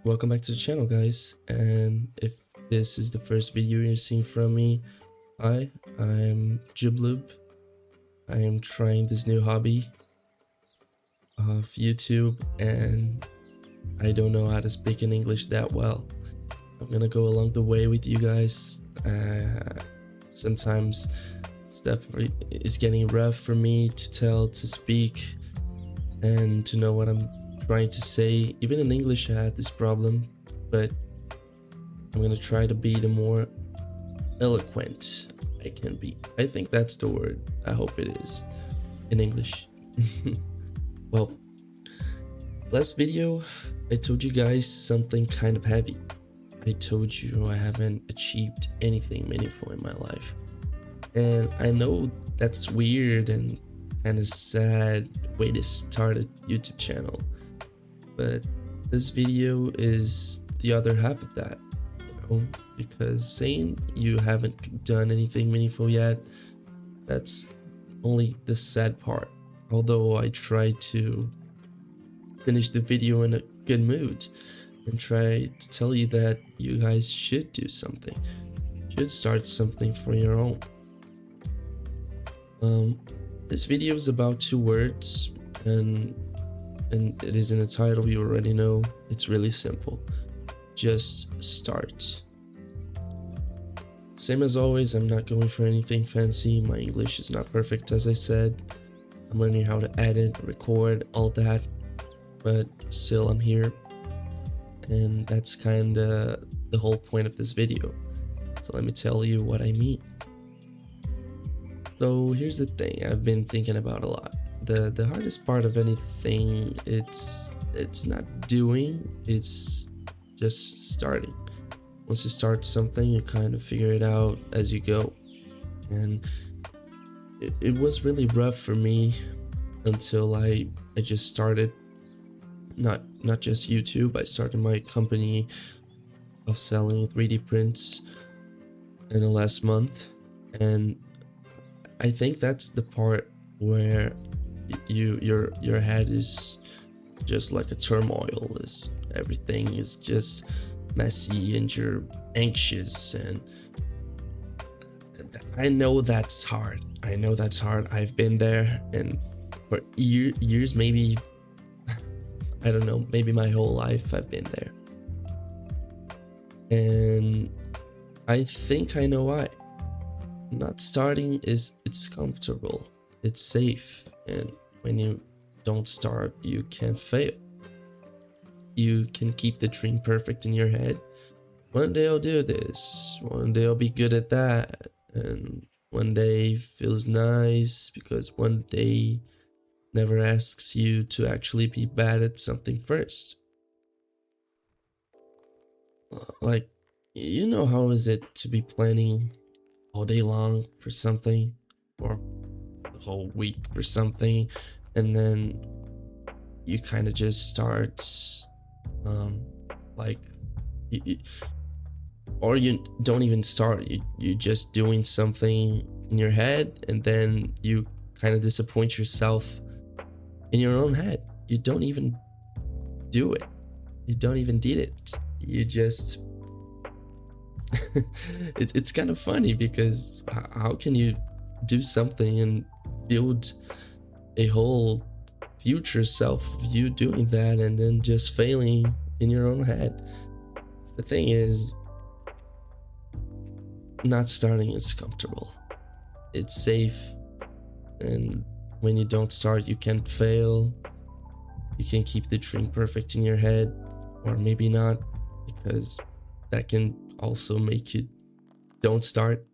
Welcome back to the channel, guys. And if this is the first video you're seeing from me, hi, I'm JubLub. I am trying this new hobby of YouTube, and I don't know how to speak in English that well. I'm gonna go along the way with you guys. Sometimes stuff is getting rough for me to speak, and to know what I'm trying to say. Even in English I have this problem, but I'm gonna try to be the more eloquent I can be. I think that's the word. I hope it is in English. Well, last video I told you guys something kind of heavy. I told you I haven't achieved anything meaningful in my life, and I know that's weird and kind of sad way to start a YouTube channel, but this video is the other half of that, because saying you haven't done anything meaningful yet, that's only the sad part. Although I try to finish the video in a good mood and try to tell you that you guys should do something, should start something for your own. This video is about 2 words, and it is in the title. You already know. It's really simple. Just start. Same as always, I'm not going for anything fancy. My English is not perfect, as I said. I'm learning how to edit, record, all that, but still I'm here, and that's kind of the whole point of this video. So let me tell you what I mean. So here's the thing I've been thinking about a lot. The hardest part of anything, it's not doing, it's just starting. Once you start something, you kind of figure it out as you go. And it was really rough for me until I just started, not just YouTube. I started my company of selling 3D prints in the last month, and I think that's the part where your head is just like a turmoil. Is everything is just messy and you're anxious, and I know that's hard. I know that's hard. I've been there, and for years, maybe I don't know, maybe my whole life I've been there. And I think I know why. Not starting it's comfortable, it's safe, and when you don't start, you can fail. You can keep the dream perfect in your head. One day I'll do this, one day I'll be good at that, and one day feels nice because one day never asks you to actually be bad at something first. Like, you know how is it to be planning all day long for something, or the whole week for something, and then you kind of just start or you don't even start, you just doing something in your head, and then you kind of disappoint yourself in your own head. You don't even do it, you don't even did it, you just it's kind of funny, because how can you do something and build a whole future self of you doing that and then just failing in your own head? The thing is, not starting is comfortable, it's safe, and when you don't start, you can fail. You can keep the dream perfect in your head, or maybe not, because that can also make you don't start.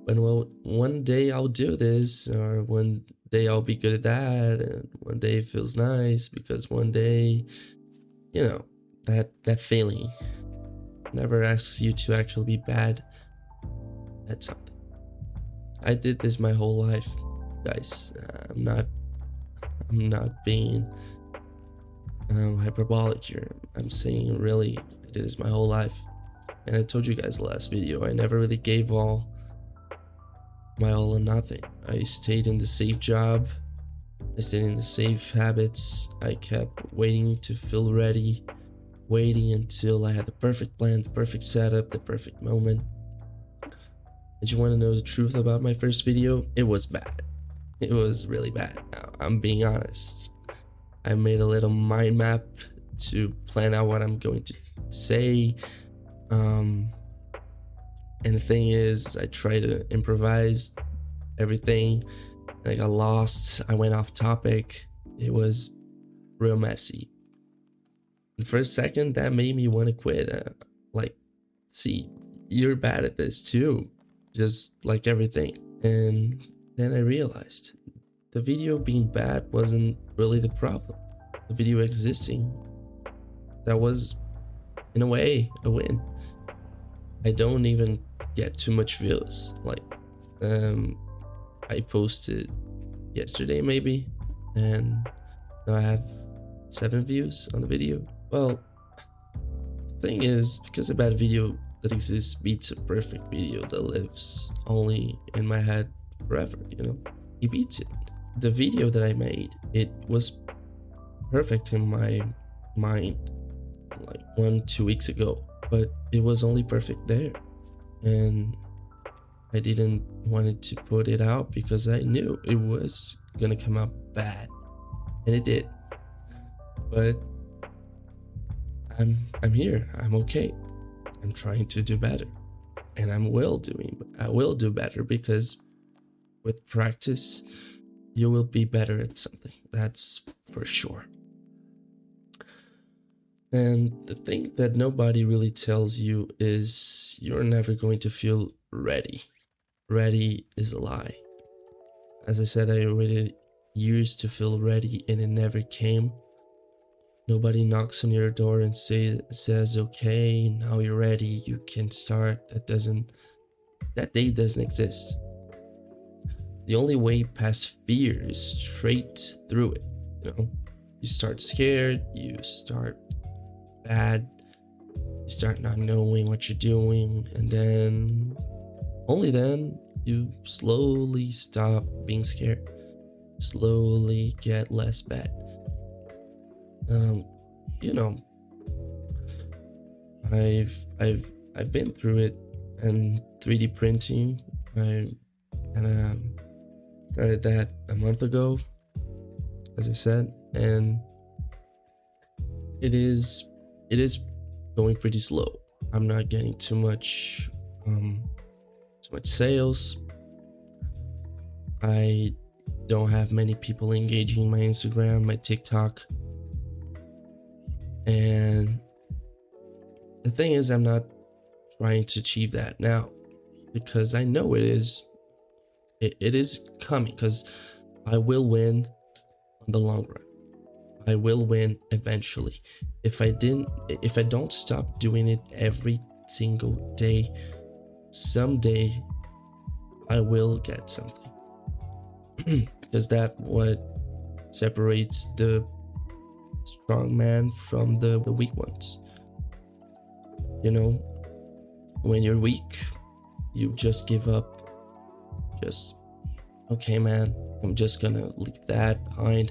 But well, one day I'll do this, or one day I'll be good at that, and one day it feels nice, because one day, you know, that feeling never asks you to actually be bad at something. I did this my whole life, guys. I'm not being hyperbolic here. I'm saying really, I did this my whole life. And I told you guys last video, I never really gave my all or nothing. I stayed in the safe job, I stayed in the safe habits, I kept waiting to feel ready waiting until I had the perfect plan, the perfect setup, the perfect moment. And you want to know the truth about my first video? It was bad. It was really bad. I'm being honest. I made a little mind map to plan out what I'm going to say. And the thing is, I tried to improvise everything. I got lost. I went off topic. It was real messy. And for a second, that made me want to quit. Like, see, you're bad at this too, just like everything. And then I realized the video being bad wasn't really the problem. The video existing, that was, in a way, a win. I don't even get too much views. Like, I posted yesterday maybe, and now I have 7 views on the video. Well, the thing is, because a bad video that exists beats a perfect video that lives only in my head forever, you know? It beats it. The video that I made, it was perfect in my mind like 1-2 weeks ago, but it was only perfect there. And I didn't want to put it out because I knew it was gonna come out bad, and it did. But I'm here. I'm okay. I'm trying to do better, and I will do better, because with practice you will be better at something. That's for sure. And the thing that nobody really tells you is you're never going to feel ready. Ready is a lie. As I said, I waited years to feel ready, and it never came. Nobody knocks on your door and says, okay, now you're ready, you can start. That day doesn't exist. The only way past fear is straight through it. You know, you start scared, you start bad, you start not knowing what you're doing, and then, only then, you slowly stop being scared, slowly get less bad. You know, I've been through it, and 3D printing, I kind of started that a month ago, as I said, and it is going pretty slow. I'm not getting too much sales. I don't have many people engaging my Instagram, my TikTok. And the thing is, I'm not trying to achieve that now, because I know it is coming, because I will win on the long run. I will win eventually. If I don't stop doing it every single day, someday I will get something. Because that's what separates the strong man from the weak ones. You know, when you're weak, you just give up. Just, okay, man, I'm just gonna leave that behind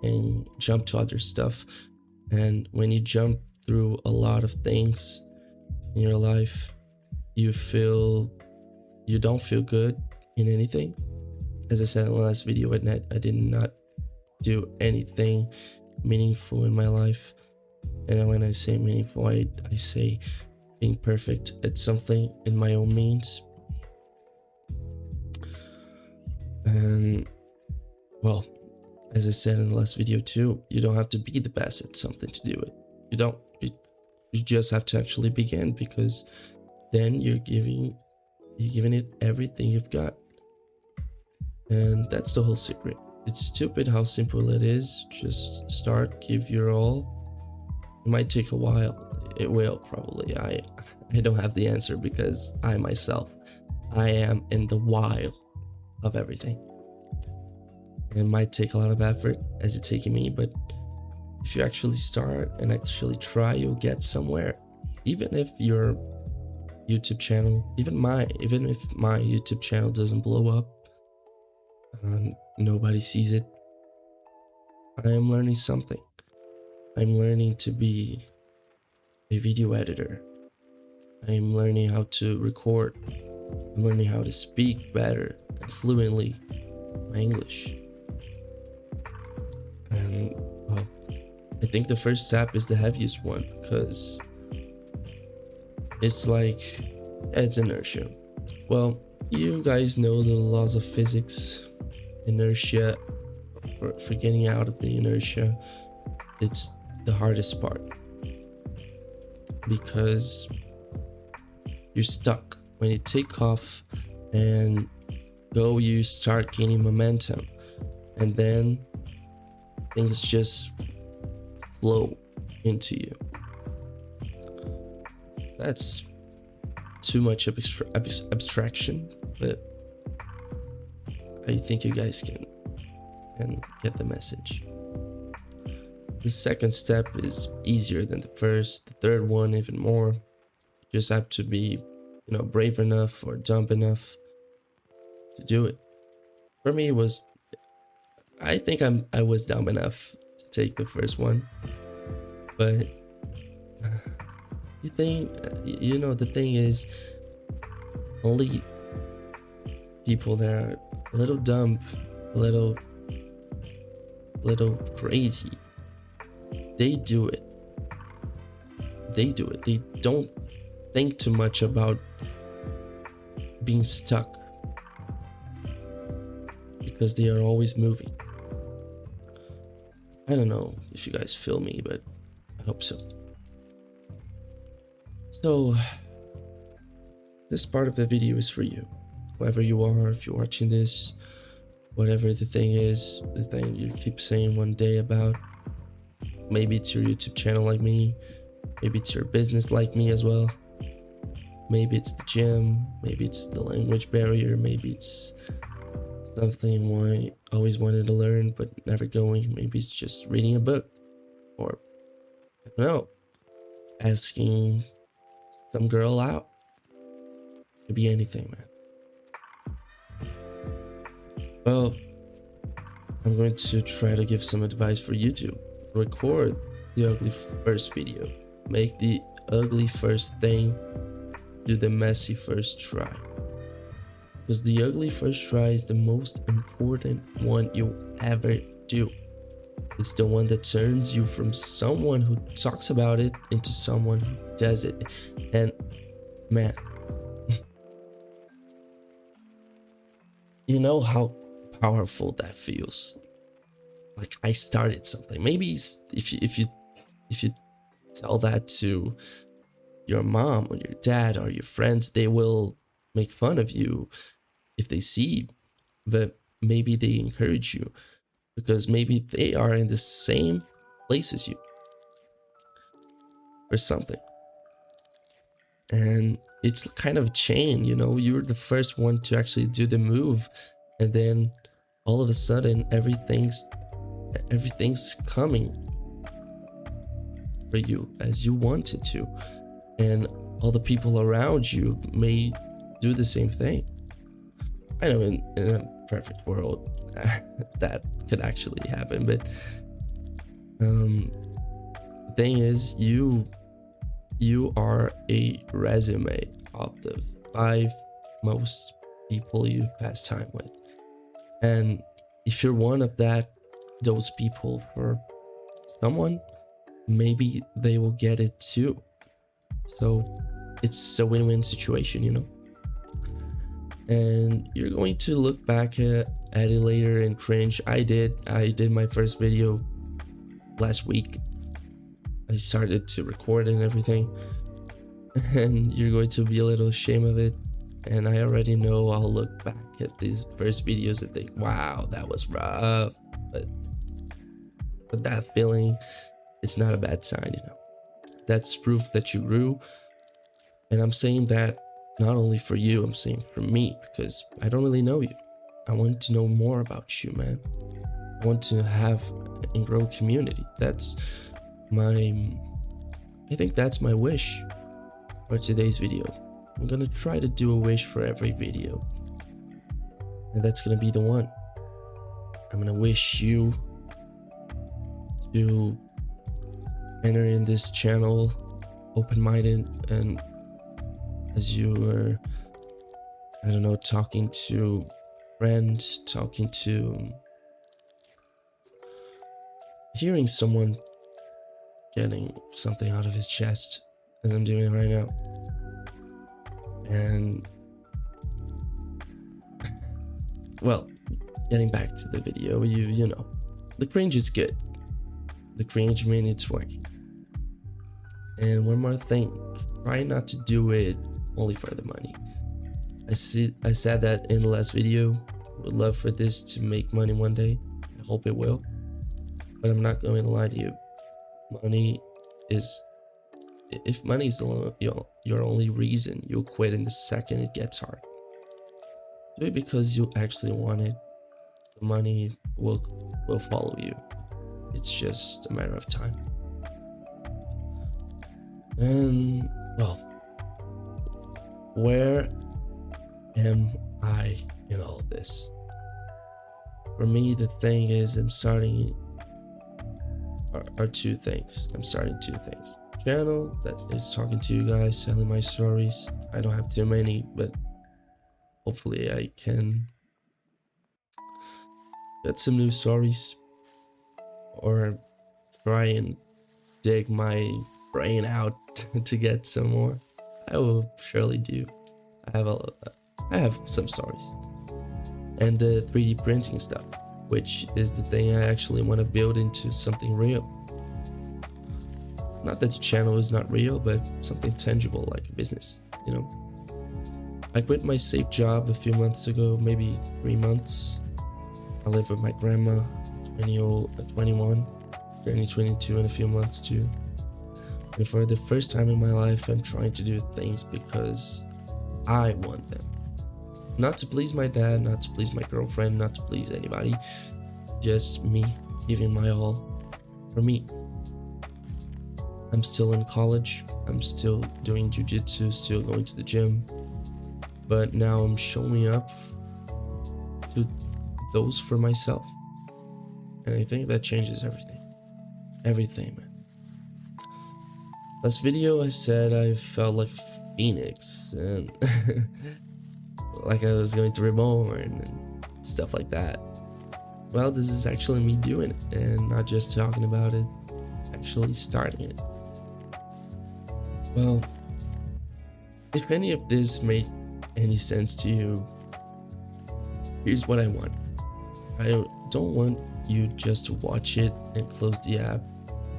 and jump to other stuff. And when you jump through a lot of things in your life, you don't feel good in anything. As I said in the last video, I did not do anything meaningful in my life. And when I say meaningful, I say being perfect at something in my own means. And, well, as I said in the last video too, you don't have to be the best at something to do it. You don't. You just have to actually begin, because then you're giving it everything you've got. And that's the whole secret. It's stupid how simple it is. Just start, give your all. It might take a while. It will, probably. I don't have the answer, because I myself, I am in the wild of everything. It might take a lot of effort, as it's taking me, but if you actually start and actually try, you'll get somewhere. Even if your YouTube channel, even if my YouTube channel doesn't blow up, nobody sees it, I am learning something. I'm learning to be a video editor. I'm learning how to record. I'm learning how to speak better and fluently my English. And well, I think the first step is the heaviest one, because it's like, it's inertia. Well, you guys know the laws of physics. Inertia, for getting out of the inertia, it's the hardest part, because you're stuck. When you take off and go, you start gaining momentum, and then things just flow into you. That's too much abstraction, but I think you guys can get the message. The second step is easier than the first. The third one even more. You just have to be, brave enough or dumb enough to do it. For me, it was, I think I was dumb enough to take the first one, but the thing is, only people that are a little dumb, a little crazy, they do it. They don't think too much about being stuck, because they are always moving. I don't know if you guys feel me, but I hope so. So this part of the video is for you. Whoever you are, if you're watching this, whatever the thing is, the thing you keep saying one day about. Maybe it's your YouTube channel like me. Maybe it's your business like me as well. Maybe it's the gym. Maybe it's the language barrier. Maybe it's something I always wanted to learn but never going. Maybe it's just reading a book, or I don't know, asking some girl out. It could be anything, man. Well, I'm going to try to give some advice for YouTube. Record the ugly first video. Make the ugly first thing. Do the messy first try. Because the ugly first try is the most important one you'll ever do. It's the one that turns you from someone who talks about it into someone who does it. And man, you know how powerful that feels. Like, I started something. Maybe if you tell that to your mom or your dad or your friends, they will make fun of you if they see, but maybe they encourage you because maybe they are in the same place as you or something. And it's kind of a chain, you're the first one to actually do the move, and then all of a sudden everything's coming for you as you want it to, and all the people around you may do the same thing. I know in a perfect world that could actually happen, but the thing is, you are a resume of the 5 most people you pass time with, and if you're one of those people for someone, maybe they will get it too. So it's a win-win situation, and you're going to look back at it later and cringe. I did my first video last week. I started to record and everything, and you're going to be a little ashamed of it. And I already know I'll look back at these first videos and think, wow, that was rough. But that feeling, it's not a bad sign, That's proof that you grew. And I'm saying that not only for you, I'm saying for me, because I don't really know you. I want to know more about you, man. I want to have and grow community. I think that's my wish for today's video. I'm gonna try to do a wish for every video, and that's gonna be the one. I'm gonna wish you to enter in this channel open-minded, and as you were, I don't know, talking to friend, talking to hearing someone getting something out of his chest, as I'm doing right now. And well, getting back to the video, you know, the cringe is good. The cringe means it's working. And one more thing, try not to do it only for the money. I said that in the last video. Would love for this to make money one day. I hope it will. But I'm not going to lie to you. Money is, if money is your only reason, you'll quit in the second it gets hard. Do it because you actually want it. The money will follow you. It's just a matter of time. And well, where am I in all of this? For me, the thing is, I'm starting are two things. I'm starting two things. Channel that is talking to you guys, telling my stories. I don't have too many, but hopefully I can get some new stories or try and dig my brain out to get some more. I will surely do. I have some stories. And 3D printing stuff, which is the thing I actually want to build into something real. Not that the channel is not real, but something tangible like a business, you know. I quit my safe job a few months ago, maybe 3 months. I live with my grandma, 21, turning 22 in a few months too. And for the first time in my life, I'm trying to do things because I want them. Not to please my dad, not to please my girlfriend, not to please anybody. Just me giving my all for me. I'm still in college. I'm still doing jiu-jitsu, still going to the gym. But now I'm showing up to those for myself. And I think that changes everything. Everything, man. Last video I said I felt like a phoenix and like I was going to reborn and stuff like that. Well, this is actually me doing it and not just talking about it, actually starting it. Well, if any of this made any sense to you, here's what I want. I don't want you just to watch it and close the app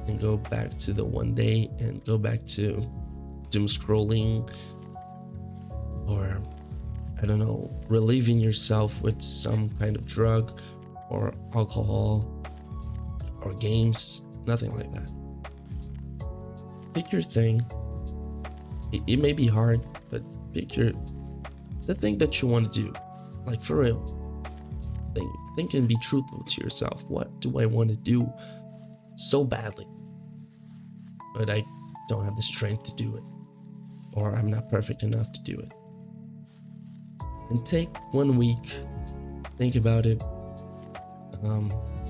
and go back to the one day and go back to doom scrolling or, I don't know, relieving yourself with some kind of drug or alcohol or games, nothing like that. Pick your thing. It may be hard, but pick the thing that you want to do, like for real. Think and be truthful to yourself. What do I want to do so badly, but I don't have the strength to do it, or I'm not perfect enough to do it? And take 1 week, think about it,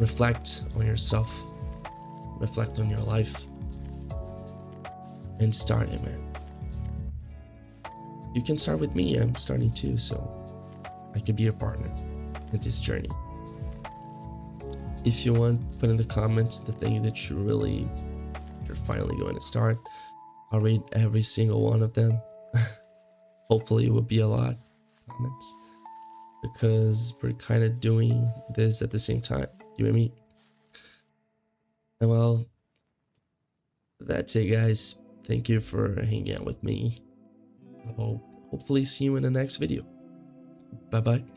reflect on yourself, reflect on your life, and start it, man. You can start with me. I'm starting too, so I could be your partner in this journey. If you want, put in the comments the thing that you're finally going to start. I'll read every single one of them. Hopefully it will be a lot of comments, because we're kind of doing this at the same time, you and me. And well, that's it, guys. Thank you for hanging out with me. I'll hopefully see you in the next video. Bye bye.